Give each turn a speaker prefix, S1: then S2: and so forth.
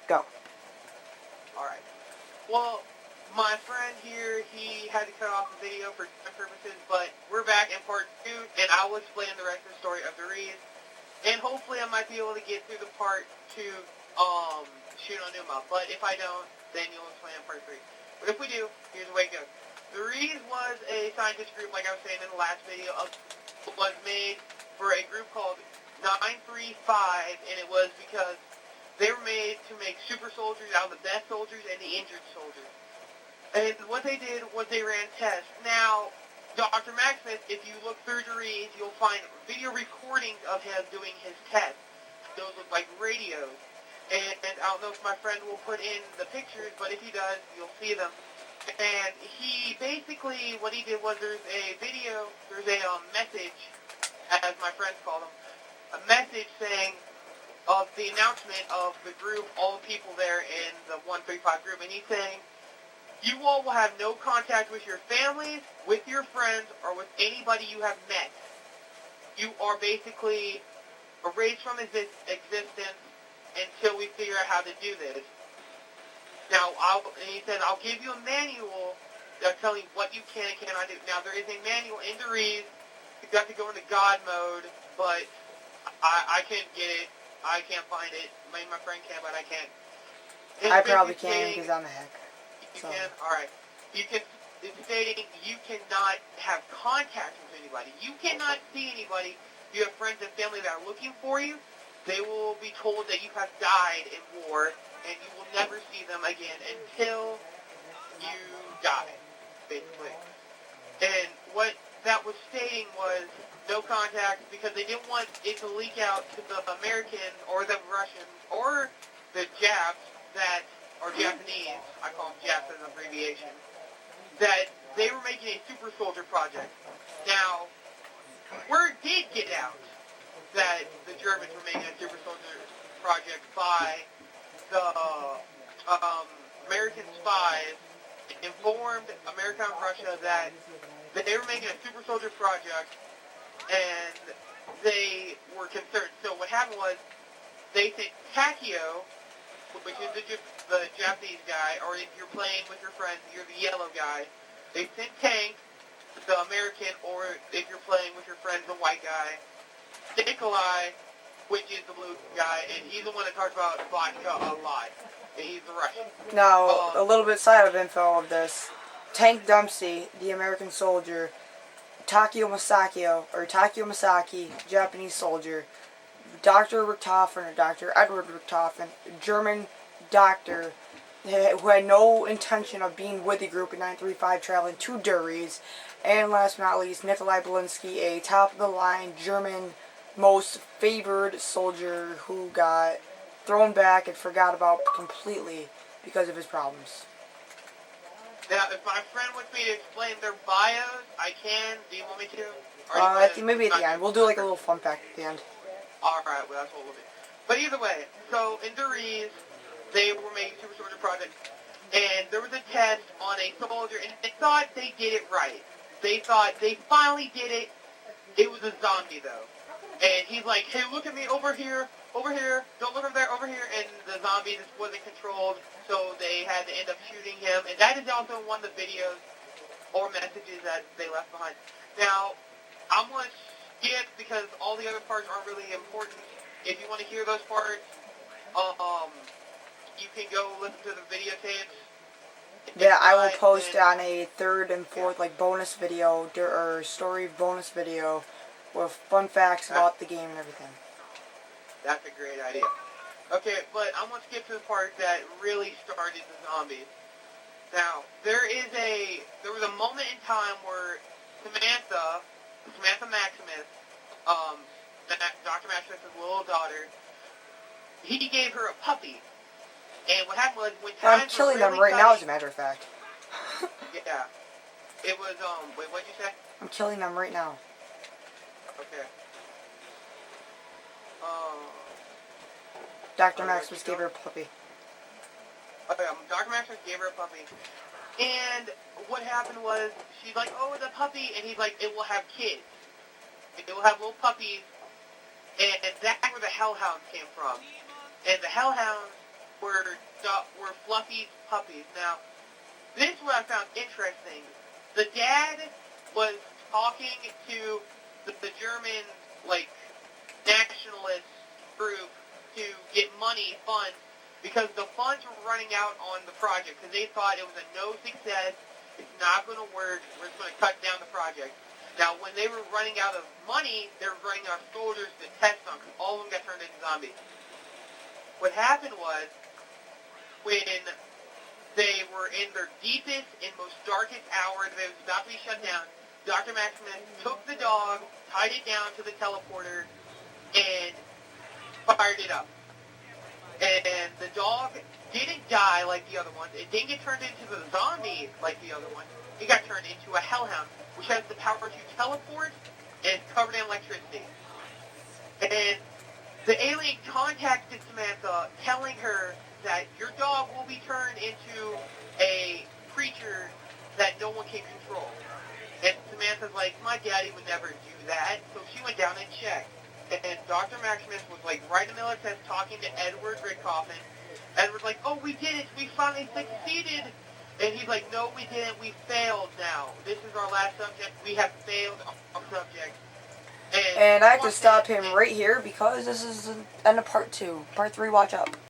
S1: Go.
S2: Alright. Well, my friend here, he had to cut off the video for time purposes, but we're back in part 2, and I will explain the rest of the story of the Reeds. And hopefully I might be able to get through the part 2, shoot on Numa. But if I don't, then you'll explain in part 3. But if we do, here's the way it goes. The Reeds was a scientist group, like I was saying in the last video, was made for a group called 935, and it was because they were made to make super soldiers out of the best soldiers and the injured soldiers. And what they did was they ran tests. Now, Dr. Maximus, if you look through the Reeds, you'll find video recordings of him doing his tests. Those look like radios. And I don't know if my friend will put in the pictures, but if he does, you'll see them. And he basically, what he did was there's a video, there's a message, as my friends call them, a message saying of the announcement of the group, all the people there in the 135 group, and he's saying, you all will have no contact with your families, with your friends, or with anybody you have met. You are basically erased from existence until we figure out how to do this. Now, he said, I'll give you a manual that'll tell you what you can and cannot do. Now, there is a manual in the Reeds. You've got to go into God mode, but I can't get it. I can't find it. Maybe my friend can, but I can't.
S1: I probably can because I'm a hacker.
S2: You can? Alright. It's stating you cannot have contact with anybody. You cannot see anybody. You have friends and family that are looking for you. They will be told that you have died in war, and you will never see them again until you die, basically. And what that was stating was no contact because they didn't want it to leak out to the Americans or the Russians or the Japs that, or Japanese, I call them Japs as an abbreviation, that they were making a super soldier project. Now, word did get out that the Germans were making a super soldier project by the American spies informed America and Russia that they were making a super soldier project and they were concerned. So what happened was they sent Takeo, which is the Japanese guy, or if you're playing with your friends, you're the yellow guy. They sent Tank, the American, or if you're playing with your friends, the white guy. Nikolai, which is the blue guy, and he's the one that talks about vodka a lot. And he's the Russian.
S1: Now, a little bit side of info of this. Tank Dempsey, the American soldier, Takeo Masaki, Japanese soldier, Dr. Richtofen, or Dr. Edward Richtofen, German doctor, who had no intention of being with the group in 935, traveling to Der Riese, and last but not least, Nikolai Belinsky, a top-of-the-line German most favored soldier who got thrown back and forgot about completely because of his problems.
S2: Now, if my friend wants me to explain their bios, I can. Do you want me to?
S1: I think maybe at the end. We'll do like a little fun fact at the end.
S2: Alright, well that's what we'll do. But either way, so in Der Riese, they were making Super Soldier Project, and there was a test on a soldier, and they thought they did it right. They thought they finally did it. It was a zombie, though. And he's like, hey, look at me, over here, don't look over there, over here, and the zombie just wasn't controlled, so they had to end up shooting him, and that is also one of the videos or messages that they left behind. Now, I'm going to skip because all the other parts aren't really important. If you want to hear those parts, you can go listen to the videotapes.
S1: Yeah, I will post on a third and fourth bonus video or story bonus video with fun facts about the game and everything.
S2: That's a great idea. Okay, but I'm going to skip to the part that really started the zombies. Now, there was a moment in time where Samantha Maximus, Dr. Maximus' little daughter, he gave her a puppy. And what happened was when times
S1: I'm killing
S2: were
S1: them
S2: really
S1: right now, as a matter of fact.
S2: Yeah. It was, wait, what'd you say?
S1: I'm killing them right now.
S2: Okay.
S1: Dr. Maximus gave her a puppy.
S2: Okay, Dr. Maximus gave her a puppy. And what happened was, she's like, oh, the puppy, and he's like, it will have kids. It will have little puppies. And that's where the Hellhounds came from. And the Hellhounds were Fluffy's puppies. Now, this is what I found interesting. The dad was talking to the German, like, nationalist group to get funds, because the funds were running out on the project, because they thought it was a no success, it's not going to work, we're just going to cut down the project. Now, when they were running out of money, they were running out of soldiers to test them, because all of them got turned into zombies. What happened was, when they were in their deepest and most darkest hour, that it was about to be shut down, Dr. Maximus took the dog, tied it down to the teleporter, and fired it up. And the dog didn't die like the other ones. It didn't get turned into the zombie like the other ones. It got turned into a hellhound, which has the power to teleport and is covered in electricity. And the alien contacted Samantha, telling her that your dog will be turned into a creature that no one can control. And Samantha's like, my daddy would never do that. So she went down and checked. And Dr. Maximus was like right in the middle of the test talking to Edward Richthofen. Edward's like, oh, we did it. We finally succeeded. And he's like, no, we didn't. We failed now. This is our last subject. We have failed our subject.
S1: And I have to stop him right here because this is the end of part 2. Part 3, watch up.